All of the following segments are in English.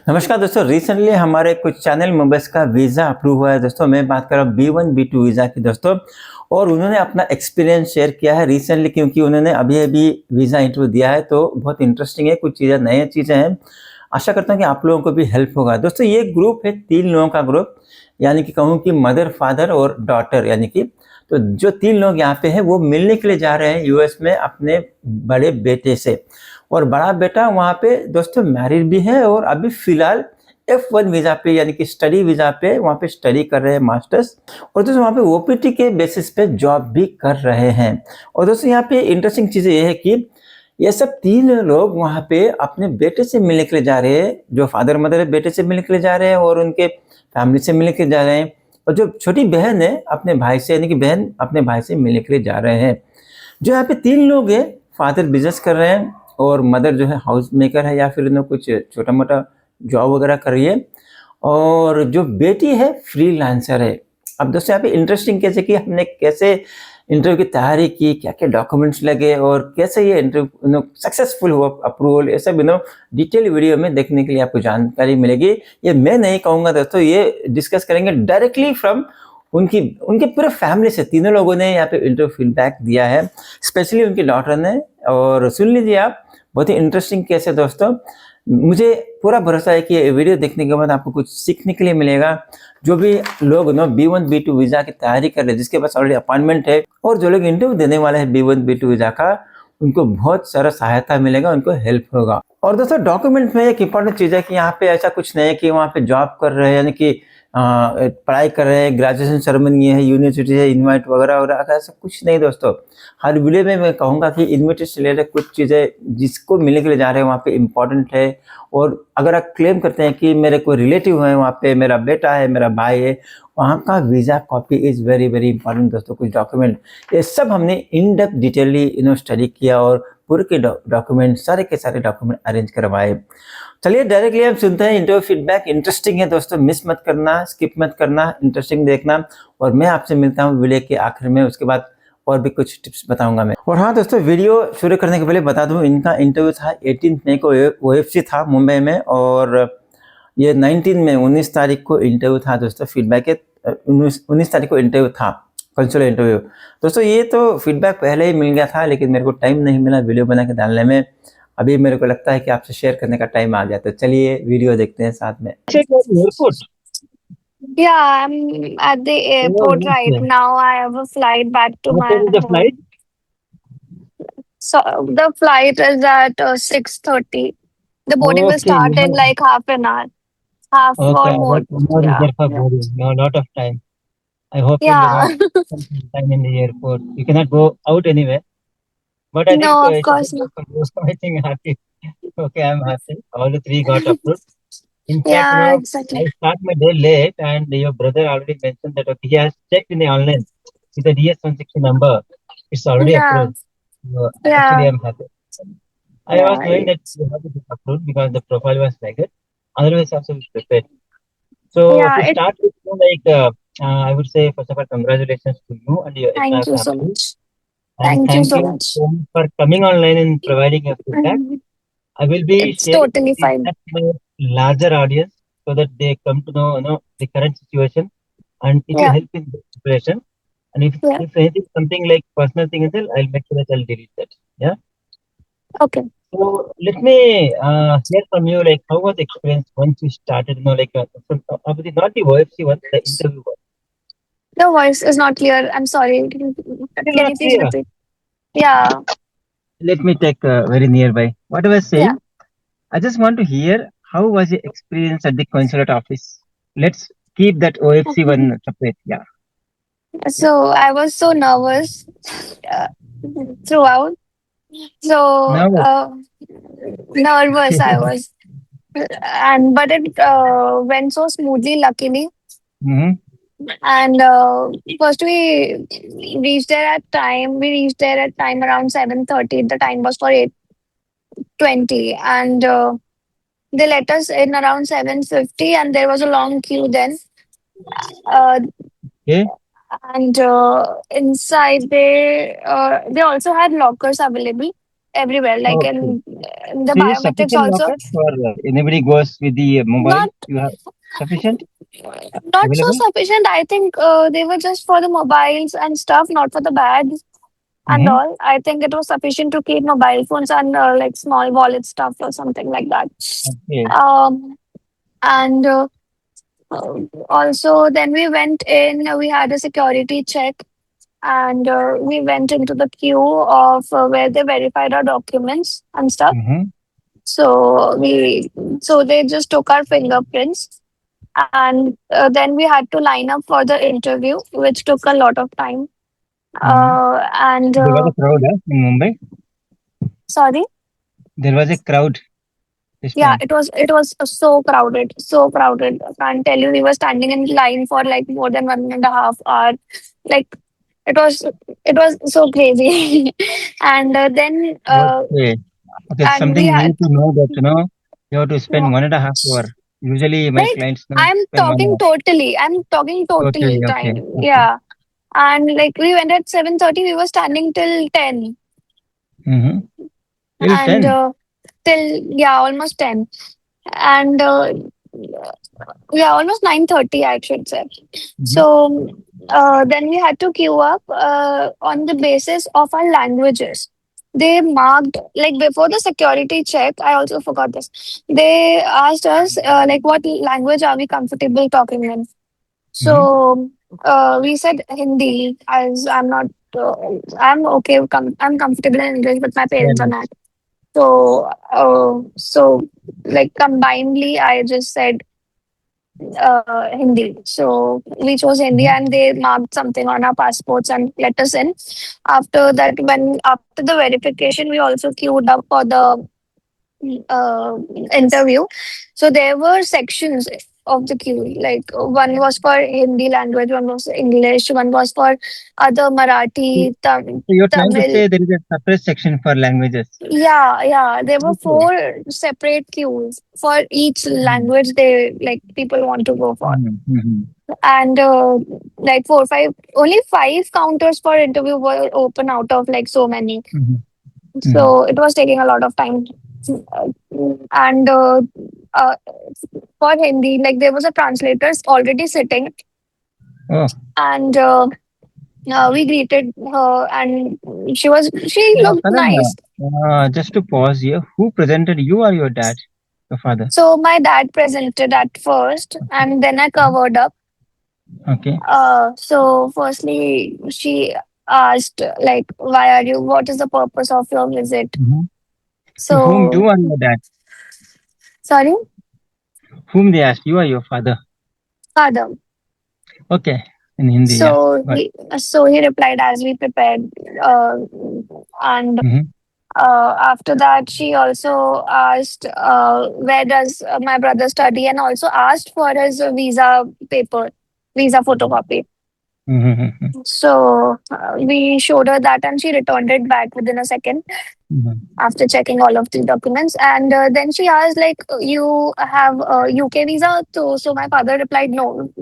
नमस्कार दोस्तों, रिसेंटली हमारे कुछ चैनल मेंबर्स का वीज़ा अप्रूव हुआ है दोस्तों। मैं बात कर रहा हूँ B1 B2 वीज़ा की दोस्तों। और उन्होंने अपना एक्सपीरियंस शेयर किया है रिसेंटली, क्योंकि उन्होंने अभी-अभी वीज़ा इंटरव्यू दिया है, तो बहुत इंटरेस्टिंग है, कुछ चीज़ें नई चीज़ें हैं। आशा करता हूँ कि आप लोगों को भी हेल्प होगा। दोस्तों ये ग्रुप है 3 लोगों का ग्रुप, यानी कि कहूँ कि मदर, फादर और डॉटर, यानी कि तो जो 3 लोग यहाँ पे हैं वो मिलने के लिए जा रहे हैं यूएस में अपने बड़े बेटे से। और बड़ा बेटा वहाँ पे दोस्तों मैरिड भी है और अभी फ़िलहाल F1 वीज़ा पे, यानी कि स्टडी वीज़ा पे वहाँ पे स्टडी कर रहे हैं मास्टर्स। और दोस्तों वहाँ पे ओपीटी के बेसिस पे जॉब भी कर रहे हैं। और दोस्तों यहाँ पे इंटरेस्टिंग चीज़ ये है कि ये सब 3 लोग वहाँ पे अपने बेटे से मिलने के लिए जा रहे हैं। जो फादर मदर है बेटे से मिलने के लिए जा रहे हैं और उनके फैमिली से मिलने के लिए जा रहे हैं। और जो छोटी बहन है अपने भाई से, यानी कि बहन अपने भाई से मिलने के लिए जा रहे हैं। जो यहाँ पे 3 लोग हैं, फादर बिजनेस कर रहे हैं और मदर जो है हाउस मेकर है या फिर उन्हें कुछ छोटा मोटा जॉब वगैरह कर रही है। और जो बेटी है फ्रीलांसर है। अब दोस्तों यहाँ पे इंटरेस्टिंग कैसे कि हमने कैसे इंटरव्यू की तैयारी की, क्या क्या डॉक्यूमेंट्स लगे और कैसे ये इंटरव्यू सक्सेसफुल हुआ, अप्रूवल, ये सब डिटेल वीडियो में देखने के लिए आपको जानकारी मिलेगी। ये मैं नहीं कहूँगा दोस्तों, ये डिस्कस करेंगे डायरेक्टली फ्रॉम उनकी उनके पूरे फैमिली से। तीनों लोगों ने यहाँ पे इंटरव्यू फीडबैक दिया है, स्पेशली उनकी डॉटर ने। और सुन लीजिए आप, बहुत ही इंटरेस्टिंग केस है दोस्तों। मुझे पूरा भरोसा है कि ये वीडियो देखने के बाद आपको कुछ सीखने के लिए मिलेगा। जो भी लोग B1 B2 वीज़ा की तैयारी कर रहे हैं, जिसके पास ऑलरेडी अपॉइंटमेंट है, और जो लोग इंटरव्यू देने वाले हैं B1 B2 वीज़ा का, उनको बहुत सारा सहायता मिलेगा, उनको हेल्प होगा। और दोस्तों डॉक्यूमेंट में एक इंपॉर्टेंट चीज़ है कि यहाँ पे ऐसा कुछ नहीं है कि वहाँ पे जॉब कर रहे हैं, यानी कि पढ़ाई कर रहे हैं, ग्रेजुएशन सेरेमनी है, यूनिवर्सिटी है, इनवाइट वगैरह वगैरह, ऐसा कुछ नहीं दोस्तों। हर वीडियो में मैं कहूँगा कि इन्विटेशन से रिलेटेड कुछ चीज़ें जिसको मिलने के लिए जा रहे हैं वहाँ पे इम्पोर्टेंट है। और अगर आप क्लेम करते हैं कि मेरे कोई रिलेटिव है वहाँ पे, मेरा बेटा है, मेरा भाई है, वहाँ का visa copy is very very important दोस्तों। कुछ डॉक्यूमेंट, ये सब हमने इन डेप्थ डिटेली स्टडी किया और पूरे के डॉक्यूमेंट, सारे के सारे डॉक्यूमेंट अरेंज करवाए। चलिए डायरेक्टली हम सुनते हैं इंटरव्यू फीडबैक। इंटरेस्टिंग है दोस्तों, मिस मत करना, स्किप मत करना, इंटरेस्टिंग देखना। और मैं आपसे मिलता हूँ वीडियो के आखिर में, उसके बाद और भी कुछ टिप्स बताऊंगा मैं। और हाँ दोस्तों, वीडियो शुरू करने के पहले बता दूं, इनका इंटरव्यू था 18 मई को, ओएफसी था मुंबई में। और ये 19 में 19 तारीख को इंटरव्यू था दोस्तों। फीडबैक के 19 तारीख को इंटरव्यू था, कंसुलर इंटरव्यू। दोस्तों ये तो फीडबैक पहले ही मिल गया था, लेकिन मेरे को टाइम नहीं मिला वीडियो बना के डालने में। अभी मेरे को लगता है कि आपसे शेयर करने का टाइम आ गया, तो चलिए वीडियो देखते हैं साथ में। Check at the airport. Yeah, I'm at the Oh, airport right yes. now. I have a flight back to What time my is the flight? home. So the flight is at 6:30. The boarding will Okay, start in like half an hour, half okay. or more. About 1 hour is Yeah, there for yeah, boarding. No, lot of time. I hope yeah. spend some time in the airport. You cannot go out anywhere. But I think No, of it's a course good not. news for you. I think happy. Okay, I'm happy. All the three got approved. In fact, Yeah, exactly. I start my day late, and your brother already mentioned that okay, he has checked in the online with the DS160 number. It's already Yeah, approved. So, actually, yeah, I'm happy. I was yeah, knowing that you have to be approved because the profile was like that. Otherwise, also we prepared. So yeah. to start with, I would say first of all, congratulations to you and your entire Thank you so family, much. and Thank you thank so you much. so much for coming online and providing your feedback. Mhm. I will be It's sharing the totally fine. feedback to my larger audience so that they come to know, the current situation, and it will Yeah, help in the preparation. And yeah. if anything, something like personal thing is there, I'll make sure that I'll delete that. Yeah. Okay. So let me hear from you, like how was the experience once you started, from obviously not the OFC one, the interview one. The voice is not clear. I'm sorry. Can Still can not you please clear. repeat? Yeah, Let me take very nearby. What I was yeah. saying, I just want to hear how was your experience at the consulate office. Let's keep that OFC one separate. Yeah. So I was so nervous uh, throughout. So Now, nervous I was, and but it went so smoothly, luckily. hmm And first we reached there at time. We reached there at time around 7:30. The time was for 8:20, and they let us in around 7:50, and there was a long queue then. Uh, okay. and inside they also had lockers available. everywhere, like Okay. in the So is it biometrics sufficient also. lockers for anybody goes with the mobile? Not You have sufficient not so available? sufficient. I think they were just for the mobiles and stuff, not for the bags and Mm-hmm. all. I think it was sufficient to keep mobile phones and like small wallet stuff or something like that. Okay. Um, and also, then we went in. We had a security check, and we went into the queue of where they verified our documents and stuff. Mm-hmm. So so they just took our fingerprints, and then we had to line up for the interview, which took a lot of time. Mm-hmm. And There was a crowd in Mumbai. sorry, There was a crowd this yeah, time. it was so crowded, so crowded. I can't tell you, we were standing in line for like more than 1.5 hours. Like it was, it was so crazy. And then Okay. Okay. and we Something new had. to know that you have to spend 1.5 hour. Usually my Like clients I'm spend one talking hour. totally. I'm talking Totally. totally Okay. time. Okay. Yeah. And like we went at 7:30, we were standing till 10. Mm-hmm. Till And 10. till yeah, almost 10. And yeah, almost 9:30 I should say. Mm-hmm. So then we had to queue up on the basis of our languages. They marked like before the security check. I also forgot this. They asked us like what language are we comfortable talking in. Mm-hmm. So we said Hindi as I'm not. I'm okay. I'm comfortable in English, but my Fair parents are enough. not. So like combinedly, I just said Hindi. So we chose Hindi, Mm-hmm. and they marked something on our passports and let us in. After that, when after the verification, we also queued up for the uh, interview. So there were sections of the queue. Like one was for Hindi language, one was English, one was for other So Marathi, so you're trying to Tamil. say there is a separate section for languages. Yeah, yeah. There were Okay. four separate queues for each Mm-hmm. language they like people want to go for. Mm-hmm. And like four, five, only five counters for interview were open out of like so many. Mm-hmm. Mm-hmm. So it was taking a lot of time. And uh, for Hindi, like there was a translator already sitting, Oh, and we greeted her, and she looked Karan, nice. just to pause here, who presented you or your dad, your father? So my dad presented at first, and then I covered up. Okay. So firstly, she asked like, "Why are you? What is the purpose of your visit?" Mm-hmm. To whom you So or your dad? sorry, Whom they asked, you or your father? father. Okay. In Hindi, yeah. Got So he replied as we prepared, and it. Mm-hmm. after that she also asked where does my brother study, and also asked for his visa paper, visa photocopy. Mm-hmm. So we showed her that, and she returned it back within a second Mm-hmm. after checking all of the documents. And then she asked like, you have a UK visa? So my father replied no.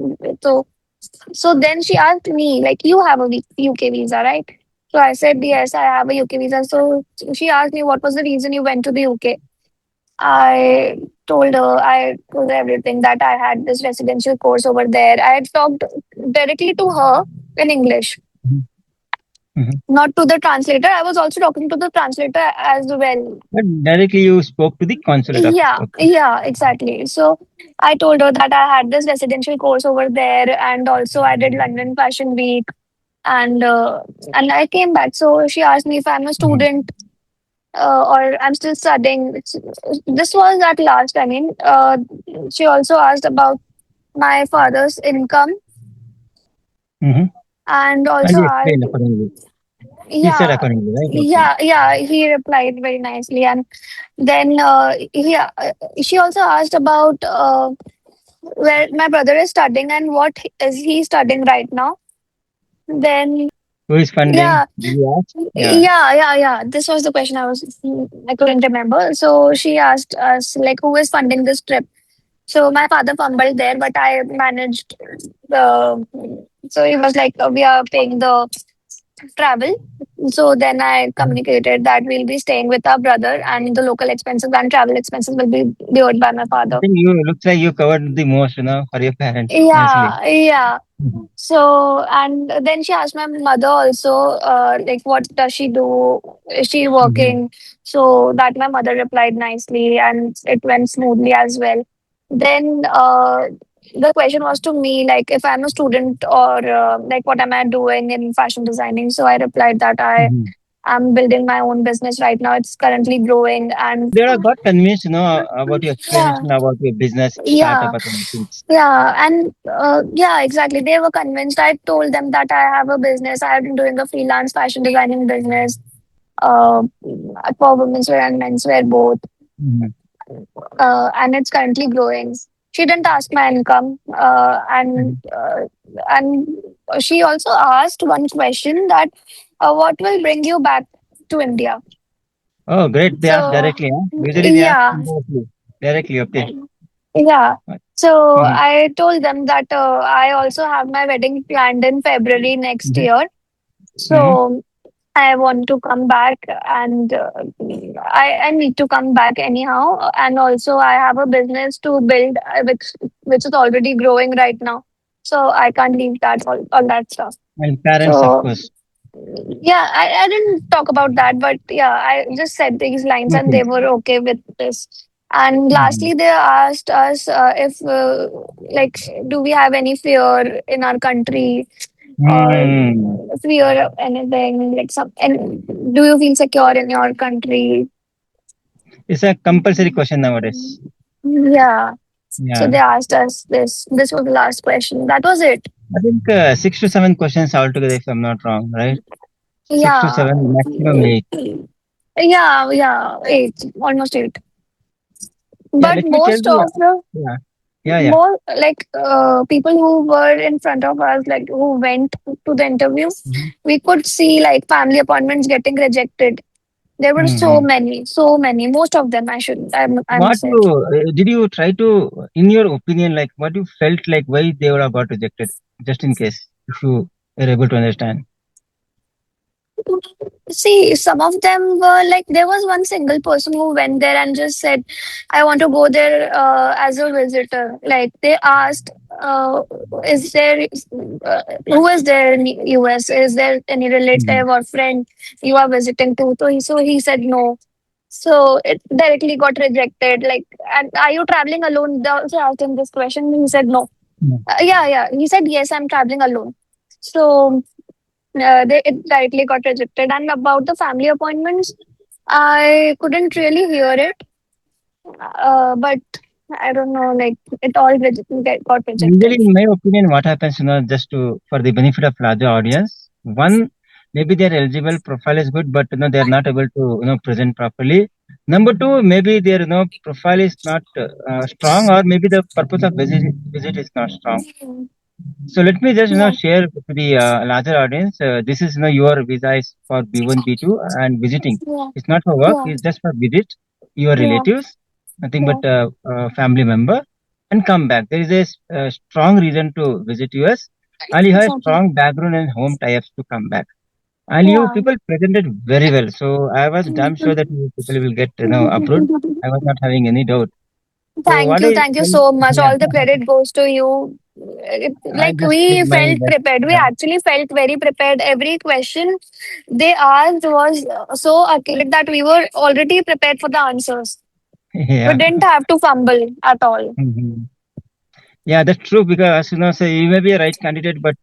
So then she asked me, like, you have a UK visa, right? So I said, yes, I have a UK visa. So she asked me, what was the reason you went to the UK? I told her everything, that I had this residential course over there. I had talked directly to her in English, Mm-hmm. not to the translator. I was also talking to the translator as well. But directly you spoke to the consulate office. Yeah, Okay. yeah, exactly. So I told her that I had this residential course over there, and also I did London Fashion Week, and and I came back. So she asked me if I'm a Mm-hmm. student or I'm still studying. This was at last. I mean, she also asked about my father's income, Mm-hmm. and And also you asked, explained accordingly. He said yeah, accordingly, right? Okay. yeah. He replied very nicely, and then she also asked about where my brother is studying and what is he studying right now. Then Who is funding? yeah, Did you ask? Yeah. yeah. This was the question I couldn't remember. So she asked us like, who is funding this trip? So my father fumbled there, but I managed the. So he was like, we are paying the travel. So then I communicated that we'll be staying with our brother, and the local expenses and travel expenses will be borne by my I father. think you looks like you covered the most, for your parents nicely. Yeah, yeah. Mhm. So, and then she asked my mother also, like, what does she do? Is she Mhm. working? So that my mother replied nicely, and it went smoothly as well. Then the question was to me, like, if I'm a student or like, what am I doing in fashion designing? So I replied that I Mhm. am building my own business right now. It's currently growing, and They are got convinced, about your yeah, explanation about your business startup yeah. or things. Yeah, and yeah, exactly. They were convinced. I told them that I have a business. I have been doing a freelance fashion designing business uh, for women's wear and menswear both, Mhm. and it's currently growing. She didn't ask my income, Mhm. and she also asked one question that what will bring you back to India? Oh, great. They asked So directly, huh? Usually they ask yeah, indirectly. Directly, okay. yeah. So Mhm. I told them that I also have my wedding planned in February next Mhm. year. Mhm. So I want to come back, and I need to come back anyhow. And also I have a business to build, which is already growing right now. So I can't leave that all that stuff. And parents, of So course. yeah, I didn't talk about that, but yeah, I just said these lines and Okay. they were okay with this. And Mhm. lastly, they asked us if, like, do we have any fear in our country or Hmm. fear of anything, like some, and do you feel secure in your country? It's a compulsory question nowadays. Yeah. So Yeah. they asked us this. This was the last question. That was it. I think 6 to 7 questions altogether, if I'm not wrong, right? Six to Yeah. seven, maximum eight. Yeah, yeah, eight, almost eight. Yeah, But let me tell most you. of the Yeah, yeah, yeah. more like people who were in front of us, like who went to the interview, Mhm. we could see like family appointments getting rejected. There were Mhm. so many, most of them. I What must say. did you try to, in your opinion, like what you felt like why they would have got rejected, just in case, if you are able to understand. See, some of them were like, there was one single person who went there and just said, I want to go there as a visitor. Like, they asked, is there, who is there in US? Is there any Mhm. relative or friend you are visiting to? So he said no. So it directly got rejected. Like, and are you traveling alone? They also asked him this question. He said no. Mhm. Yeah, yeah. He said, yes, I'm traveling alone. So it directly got rejected. And about the family appointments, I couldn't really hear it, but I don't know, like it all got Usually, rejected. in my opinion, what happens, just to for the benefit of larger audience, one, maybe their eligible profile is good, but they're not able to present properly. Number two, maybe their profile is not strong, or maybe the purpose of visit is not strong. Mm. So let me just Yeah, share to the larger audience. This is your visa is for B1 B2 and visiting. yeah, It's not for work. yeah, It's just for visit your yeah, relatives, nothing but yeah, family member, and come back. There is a strong reason to visit US, and you have a exactly. strong background and home tie-ups to come back. And you Yeah. people presented very well. So I was damn sure that you people will get approved. I was not having any doubt. So what I Thank you felt, so much. yeah, All the credit goes to you. I Like just did we my felt best. prepared. We Yeah. actually felt very prepared. Every question they asked was so accurate that we were already prepared for the answers. We Yeah. didn't have to fumble at all. Mhm. Yeah, that's true because say you may be a right candidate, but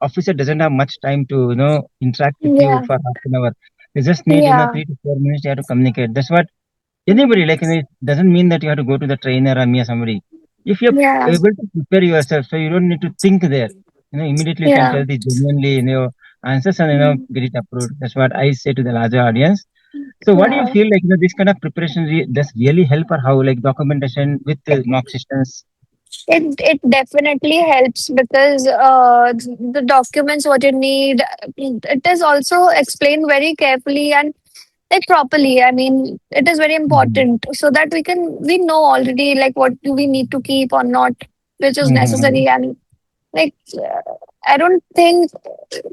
officer doesn't have much time to interact with you Yeah, for half an hour. They just need yeah, 3 to 4 minutes. You have to communicate. That's what anybody like. It doesn't mean that you have to go to the trainer or me or somebody. If you're yeah, able to prepare yourself, so you don't need to think there. Immediately you can yeah. tell the genuinely answers and Mm, get it approved. That's what I say to the larger audience. So what do you yeah. feel like? This kind of preparation does really help, or how like documentation with mock systems? It definitely helps because the documents what you need, it is also explained very carefully and like properly. I mean, it is very Mhm. important so that we know already like what do we need to keep or not, which is Mhm. necessary, and like I don't think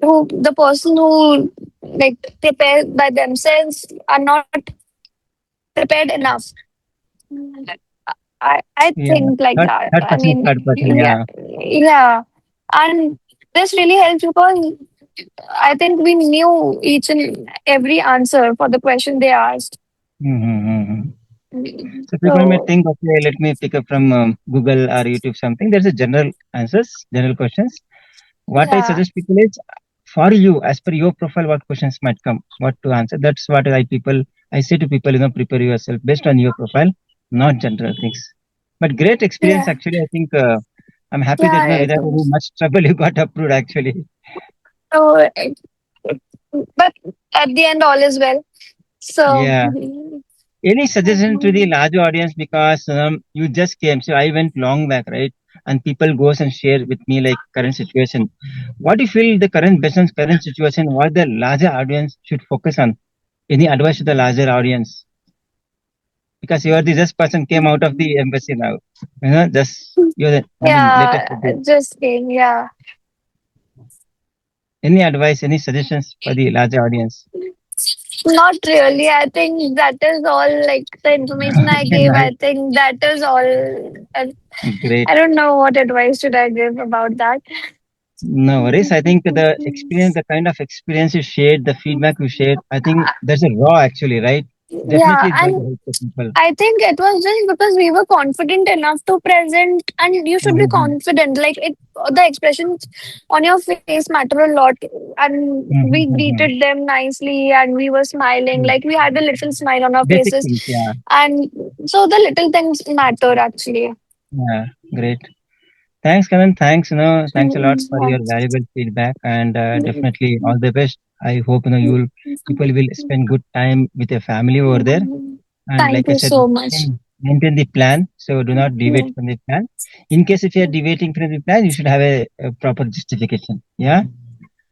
the person who like prepare by themselves are not prepared enough. I Yeah. think like Third, that. third I person, mean, third person. yeah, Yeah. yeah, and this really helps because I think we knew each and every answer for the question they asked. Mm-hmm. So people may So think, okay, let me pick up from Google or YouTube something. There's a general answers, general questions. What I yeah, suggest people is for you, as per your profile, what questions might come, what to answer. That's what I say to people, prepare yourself based on your profile, not general things. But great experience, yeah, actually. I think I'm happy that, yeah. It without any was. much trouble, you got approved, actually. So, but at the end, all is well. So, Yeah. Any suggestion to the large audience because you just came, so I went long back, right? And people goes and share with me like current situation. What do you feel the current business, current situation? What the larger audience should focus on? Any advice to the larger audience? Because you are the just person came out of the embassy now. Just you're the latest. yeah, just kidding. Yeah. Any advice, any suggestions for the larger audience? Not really. I think that is all. Like the information I Okay, gave, nice, I think that is all. And great. I don't know what advice should I give about that. No worries. I think the experience, the kind of experience you shared, the feedback you shared, I think there's a raw actually, right? Yeah, Definitely it's going to and help the people. I think it was just because we were confident enough to present, and you should be Mm-hmm. confident. Like the expressions on your face matter a lot. And we Mm-hmm. greeted them nicely, and we were smiling. Like we had a little smile on our Basic faces, things, yeah. and so the little things matter actually. Yeah, great. Thanks, Karan. Thanks, thanks a lot for Yeah. your valuable feedback and definitely all the best. I hope, people will spend good time with your family over there. And Thank like I you said, so much. maintain the plan. So do not deviate from the plan. In case if you are deviating from the plan, you should have a proper justification. Yeah.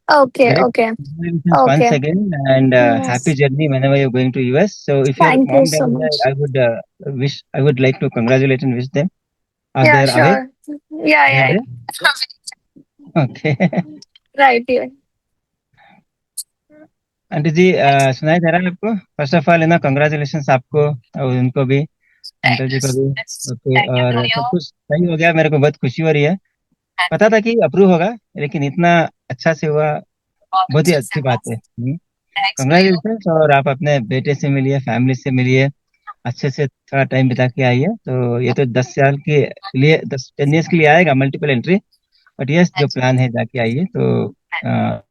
Okay, Great. okay, Congratulations once okay. again and happy Yes. journey whenever you're going to US. So if your Thank you mom dad so is there, much. I would like to congratulate and wish them. Are Yeah, they aware? sure. Yeah, Are yeah, they? Okay. right. Yeah. Aunty ji सुनाई दे रहा है आपको first of all congratulation आपको और उनको भी uncle जी को भी ओके और सब कुछ सही हो गया मेरे को बहुत खुशी हो रही है पता था कि अप्रूव होगा लेकिन इतना अच्छा से हुआ बहुत ही अच्छी बात है कंग्रेचुलेशन और आप अपने बेटे से मिलिए फैमिली से मिलिए अच्छे से थोड़ा टाइम बिता के आइए तो ये तो 10 साल के लिए 10 10 ईयर्स के लिए आएगा मल्टीपल एंट्री बट यस जो प्लान है जाके आइए तो अ,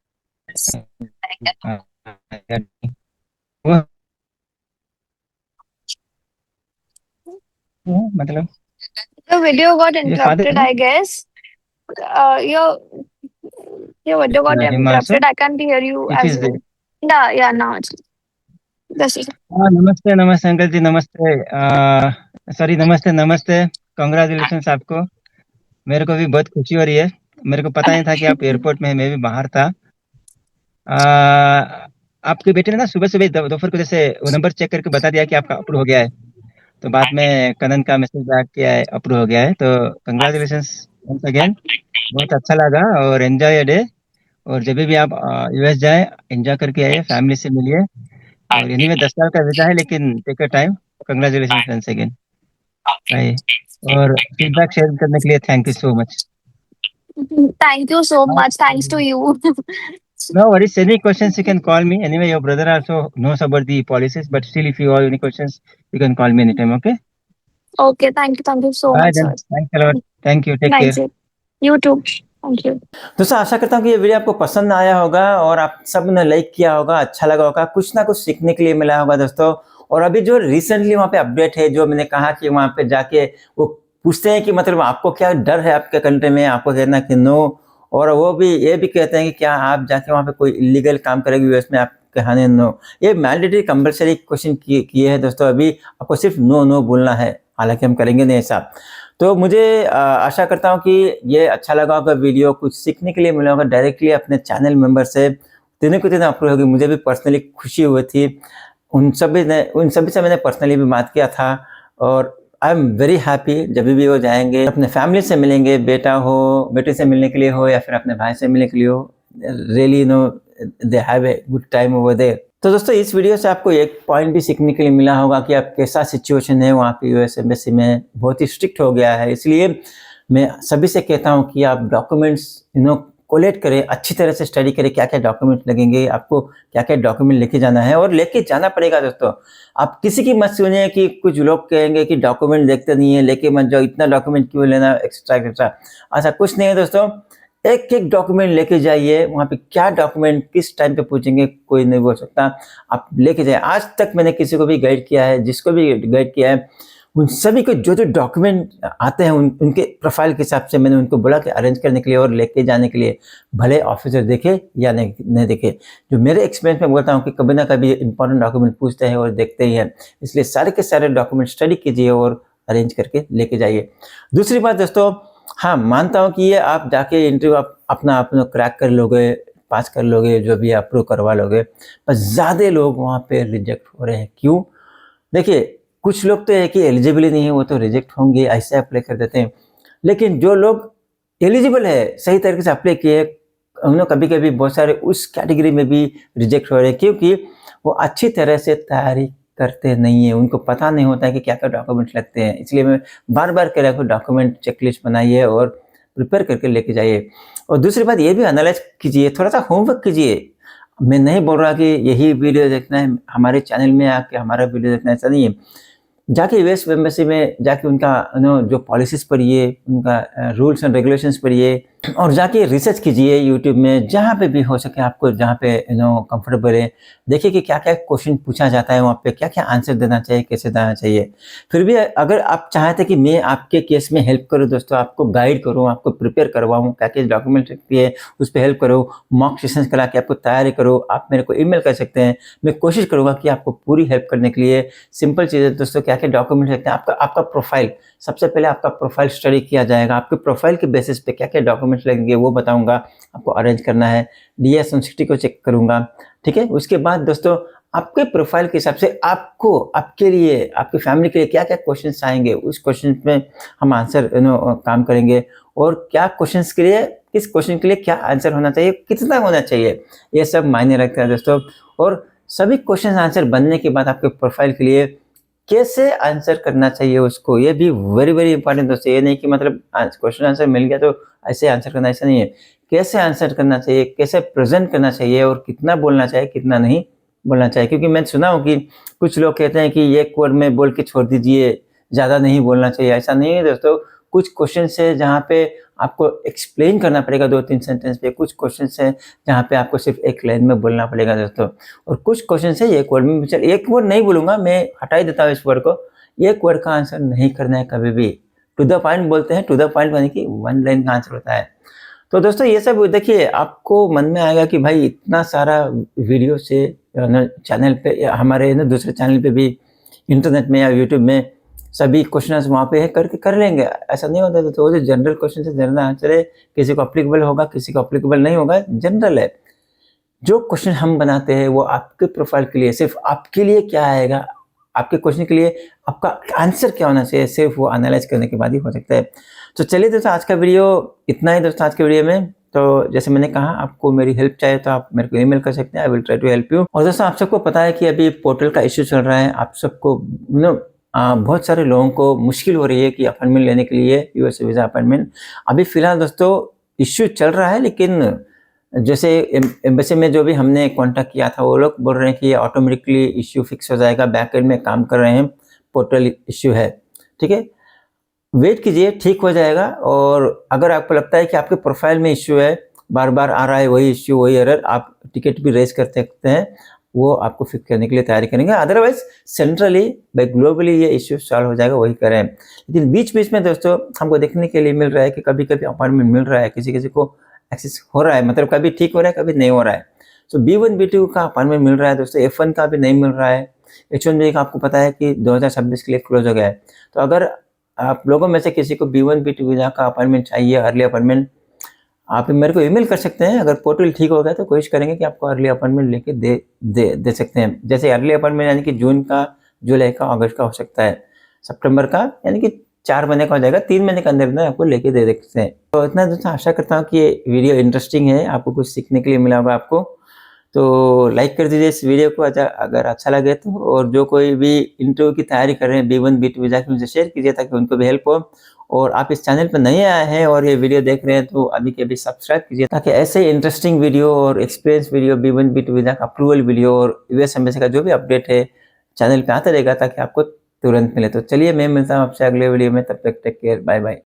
अ, वो मतलब The video got ये father interrupted, I guess. Your video got him also interrupted. I can't hear you if as is there. well. Yeah, yeah, now it's this is हाँ नमस्ते नमस्ते अंकल जी नमस्ते सॉरी नमस्ते नमस्ते कॉन्ग्रेचुलेशन आपको मेरे को भी बहुत खुशी हो रही है मेरे को पता नहीं था कि आप एयरपोर्ट में हैं, मैं भी बाहर था आपके बेटे ने ना सुबह सुबह दोपहर को जैसे वो नंबर चेक करके बता दिया कि आपका अप्रूव हो गया है तो बाद में कनन का मैसेज आ किया है अप्रूव हो गया है तो कंग्रेचुलेशन वंस अगेन बहुत अच्छा लगा और एंजॉय डे और जब भी आप यूएस जाए एंजॉय करके आइए फैमिली से मिलिए और एनीवे 10 साल का वीजा है लेकिन take your time congratulation once again bye और फीडबैक शेयर करने के लिए thank you so much Thank you so much. Thanks to you. No worries. Any questions you can call me. Anyway, your brother also knows about the policies, but still, if you have any questions, you can call me anytime. Okay. Okay, thank you so Bye much, sir. then. Thanks a lot. Thank you. Take Thank care. you. You too. Thank you. दोस्तों आशा करता हूँ कि ये video आपको पसंद आया होगा और आप सब ने लाइक किया होगा, अच्छा लगा होगा, कुछ ना कुछ सीखने के लिए मिला होगा दोस्तों। और अभी जो रिसेंटली वहाँ पे अपडेट है, जो मैंने कहा कि वहाँ पे जाके वो पूछते हैं कि मतलब आपको क्या डर है आपके कंट्री में, आपको कहना कि नो, और वो भी ये भी कहते हैं कि क्या आप जाके वहाँ पे कोई इलीगल काम करेंगे यूएस में, आप कहने नो। ये मैंडेटरी कंपलसरी क्वेश्चन किए हैं दोस्तों, अभी आपको सिर्फ नो नो बोलना है, हालांकि हम करेंगे नहीं ऐसा। तो मुझे आशा करता हूँ कि ये अच्छा लगा होगा वीडियो, कुछ सीखने के लिए मिला होगा। डायरेक्टली अपने चैनल मेंबर से दिन को दिन अप्रूव होगी, मुझे भी पर्सनली खुशी हुई थी। उन सभी से मैंने पर्सनली भी बात किया था और आई एम वेरी हैप्पी जब भी वो जाएंगे, अपने फैमिली से मिलेंगे, बेटा हो बेटे से मिलने के लिए हो या फिर अपने भाई से मिलने के लिए हो, really they have a good time over there. तो दोस्तों इस वीडियो से आपको एक पॉइंट भी सीखने के लिए मिला होगा कि आप कैसा सिचुएशन है वहाँ पे यूएस एम्बेसी में, बहुत ही स्ट्रिक्ट हो गया है। इसलिए मैं सभी से कहता हूँ कि आप डॉक्यूमेंट्स कोलेक्ट करें, अच्छी तरह से स्टडी करें, क्या क्या डॉक्यूमेंट लगेंगे, आपको क्या क्या डॉक्यूमेंट लेके जाना है और लेके जाना पड़ेगा दोस्तों। आप किसी की मत सुनिए कि कुछ लोग कहेंगे कि डॉक्यूमेंट देखते नहीं है, लेके मत जाओ, इतना डॉक्यूमेंट क्यों लेना, एक्स्ट्रा एक्स्ट्रा। ऐसा कुछ नहीं है दोस्तों, एक एक डॉक्यूमेंट लेके जाइए। वहाँ पे क्या डॉक्यूमेंट किस टाइम पे पूछेंगे कोई नहीं बोल सकता, आप लेके जाइए। आज तक मैंने किसी को भी गाइड किया है, जिसको भी गाइड किया है, उन सभी को जो जो डॉक्यूमेंट आते हैं उनके प्रोफाइल के हिसाब से मैंने उनको बोला कि अरेंज करने के लिए और लेके जाने के लिए, भले ऑफिसर देखे या नहीं देखे। जो मेरे एक्सपीरियंस में बोलता हूँ कि कभी ना कभी इंपॉर्टेंट डॉक्यूमेंट पूछते हैं और देखते ही हैं, इसलिए सारे के सारे डॉक्यूमेंट स्टडी कीजिए और अरेंज करके लेके जाइए। दूसरी बात दोस्तों, हाँ मानता हूँ कि ये आप जाके इंटरव्यू अपना क्रैक कर लोगे, पास कर लोगे, जो भी अप्रूव करवा लोगे, पर ज़्यादा लोग वहाँ पे रिजेक्ट हो रहे हैं। क्यों? देखिए कुछ लोग तो है कि एलिजिबल ही नहीं है, वो तो रिजेक्ट होंगे, ऐसे अप्लाई कर देते हैं। लेकिन जो लोग एलिजिबल है, सही तरीके से अप्लाई किए, उन्होंने कभी कभी बहुत सारे उस कैटेगरी में भी रिजेक्ट हो रहे हैं, क्योंकि वो अच्छी तरह से तैयारी करते नहीं है, उनको पता नहीं होता है कि क्या क्या डॉक्यूमेंट लगते हैं। इसलिए मैं बार बार कह रहा हूँ डॉक्यूमेंट चेकलिस्ट बनाइए और प्रिपेयर करके लेके जाइए। और दूसरी बात ये भी एनालाइज कीजिए, थोड़ा सा होमवर्क कीजिए। मैं नहीं बोल रहा कि यही वीडियो देखना है, हमारे चैनल में आके हमारा वीडियो देखना है, ऐसा नहीं है। जाके यूएस एम्बेसी में जाके उनका जो पॉलिसीज पढ़िए, उनका रूल्स एंड रेगुलेशंस पढ़िए और जाके रिसर्च कीजिए यूट्यूब में, जहाँ पे भी हो सके आपको, जहाँ पे कंफर्टेबल है। देखिए कि क्या क्या क्वेश्चन पूछा जाता है वहाँ पे, क्या क्या आंसर देना चाहिए, कैसे देना चाहिए। फिर भी अगर आप चाहते कि मैं आपके केस में हेल्प करूँ दोस्तों, आपको गाइड करूँ, आपको प्रिपेयर करवाऊँ, क्या क्या डॉक्यूमेंट रखती है उस पर हेल्प करूँ, मॉक सेशंस करा के आपको तैयारी करूँ, आप मेरे को ईमेल कर सकते हैं। मैं कोशिश करूँगा कि आपको पूरी हेल्प करने के लिए। सिंपल चीज़ है दोस्तों, क्या क्या डॉक्यूमेंट रखते हैं, आपका प्रोफाइल, सबसे पहले आपका प्रोफाइल स्टडी किया जाएगा। आपके प्रोफाइल के बेसिस पे क्या क्या डॉक्यूमेंट्स लगेंगे वो बताऊंगा, आपको अरेंज करना है। डीएस 160 को चेक करूंगा, ठीक है। उसके बाद दोस्तों आपके प्रोफाइल के हिसाब से आपको, आपके लिए, आपकी फैमिली के लिए क्या क्या क्वेश्चंस आएंगे, उस क्वेश्चन में हम आंसर काम करेंगे। और क्या क्वेश्चंस के लिए, किस क्वेश्चन के लिए क्या आंसर होना चाहिए, कितना होना चाहिए, ये सब मायने रखता है दोस्तों। और सभी क्वेश्चन आंसर बनने के बाद आपके प्रोफाइल के लिए कैसे आंसर करना चाहिए उसको, ये भी वेरी वेरी इंपॉर्टेंट दोस्तों। ये नहीं कि मतलब क्वेश्चन आंसर मिल गया तो ऐसे आंसर करना, ऐसा नहीं है। कैसे आंसर करना चाहिए, कैसे प्रेजेंट करना चाहिए और कितना बोलना चाहिए, कितना नहीं बोलना चाहिए। क्योंकि मैं सुना हूँ कि कुछ लोग कहते हैं कि एक वर्ड में बोल के छोड़ दीजिए, ज़्यादा नहीं बोलना चाहिए। ऐसा नहीं है दोस्तों। कुछ क्वेश्चन है जहाँ पे आपको एक्सप्लेन करना पड़ेगा 2-3 सेंटेंस पे, कुछ क्वेश्चन है जहाँ पे आपको सिर्फ एक लाइन में बोलना पड़ेगा दोस्तों। और कुछ क्वेश्चन है एक वर्ड में, चल एक वर्ड नहीं बोलूँगा, मैं हटा ही देता हूँ इस वर्ड को। एक वर्ड का आंसर नहीं करना है कभी भी, टू द पॉइंट बोलते हैं, टू द पॉइंट यानी कि 1 लाइन का आंसर होता है। तो दोस्तों ये सब देखिए, आपको मन में आएगा कि भाई इतना सारा वीडियो से चैनल पे, हमारे दूसरे चैनल पे भी, इंटरनेट में या यूट्यूब में सभी क्वेश्चंस वहाँ पे है, करके कर लेंगे, ऐसा नहीं होता। तो वो जो जनरल क्वेश्चन है, जनरल आंसर है, किसी को अप्लीकेबल होगा, किसी को अप्लीकेबल नहीं होगा, जनरल है। जो क्वेश्चन हम बनाते हैं वो आपके प्रोफाइल के लिए, सिर्फ आपके लिए क्या आएगा, आपके क्वेश्चन के लिए आपका आंसर क्या होना चाहिए, सिर्फ वो एनालाइज करने के बाद ही हो सकता है। तो चलिए दोस्तों, आज का वीडियो इतना ही दोस्तों। आज के वीडियो में तो जैसे मैंने कहा, आपको मेरी हेल्प चाहिए तो आप मेरे को ईमेल कर सकते हैं, I will try to help you. और दोस्तों आप सबको पता है कि अभी पोर्टल का इश्यू चल रहा है, आप सबको बहुत सारे लोगों को मुश्किल हो रही है कि अपॉइंटमेंट लेने के लिए, यूएस वीज़ा अपॉइंटमेंट। अभी फिलहाल दोस्तों इश्यू चल रहा है, लेकिन जैसे एम्बेसी में जो भी हमने कांटेक्ट किया था, वो लोग बोल रहे हैं कि ऑटोमेटिकली इश्यू फिक्स हो जाएगा, बैकएंड में काम कर रहे हैं, पोर्टल इश्यू है, ठीक है। वेट कीजिए, ठीक हो जाएगा। और अगर आपको लगता है कि आपके प्रोफाइल में इश्यू है, बार बार आ रहा है वही इश्यू, वही एरर, आप टिकट भी रेज कर सकते हैं, वो आपको फिक्स करने के लिए तैयारी करेंगे। अदरवाइज सेंट्रली बाई ग्लोबली ये इश्यू सॉल्व हो जाएगा, वही करें। लेकिन बीच बीच में दोस्तों हमको देखने के लिए मिल रहा है कि कभी कभी अपॉइंटमेंट मिल रहा है, किसी किसी को एक्सेस हो रहा है, मतलब कभी ठीक हो रहा है, कभी नहीं हो रहा है। तो B1 B2 का अपॉइंटमेंट मिल रहा है दोस्तों, F1 का भी नहीं मिल रहा है। H1B का आपको पता है कि 2026 के लिए क्लोज हो गया है। तो अगर आप लोगों में से किसी को B1 B2 वीज़ा का अपॉइंटमेंट चाहिए, अर्ली अपॉइंटमेंट, आप मेरे को ईमेल कर सकते हैं। अगर पोर्टल ठीक हो गया तो कोशिश करेंगे कि आपको अर्ली अपॉइंटमेंट लेके दे सकते हैं। जैसे अर्ली अपॉइंटमेंट यानी कि जून का, जुलाई का, अगस्त का हो सकता है। सितंबर का, यानी कि 4 महीने का हो जाएगा, 3 महीने के अंदर आपको लेके दे सकते हैं। तो इतना दोस्तों आशा करता हूँ कि ये वीडियो इंटरेस्टिंग है, आपको कुछ सीखने के लिए मिला होगा आपको। तो लाइक कर दीजिए इस वीडियो को अगर अच्छा लगे तो, और जो कोई भी इंटरव्यू की तैयारी कर रहे हैं B1 B2 वीज़ा की, मुझे शेयर कीजिए ताकि उनको भी हेल्प हो। और आप इस चैनल पर नए आए हैं और ये वीडियो देख रहे हैं तो अभी के अभी सब्सक्राइब कीजिए, ताकि ऐसे इंटरेस्टिंग वीडियो और experience video, B1 B2 visa का अप्रूवल वीडियो और यूएस एम्बेसी का जो भी अपडेट है चैनल पे आता रहेगा, ताकि आपको तुरंत मिले। तो चलिए मैं मिलता हूँ आपसे अगले वीडियो में, तब तक टेक केयर, बाय बाय।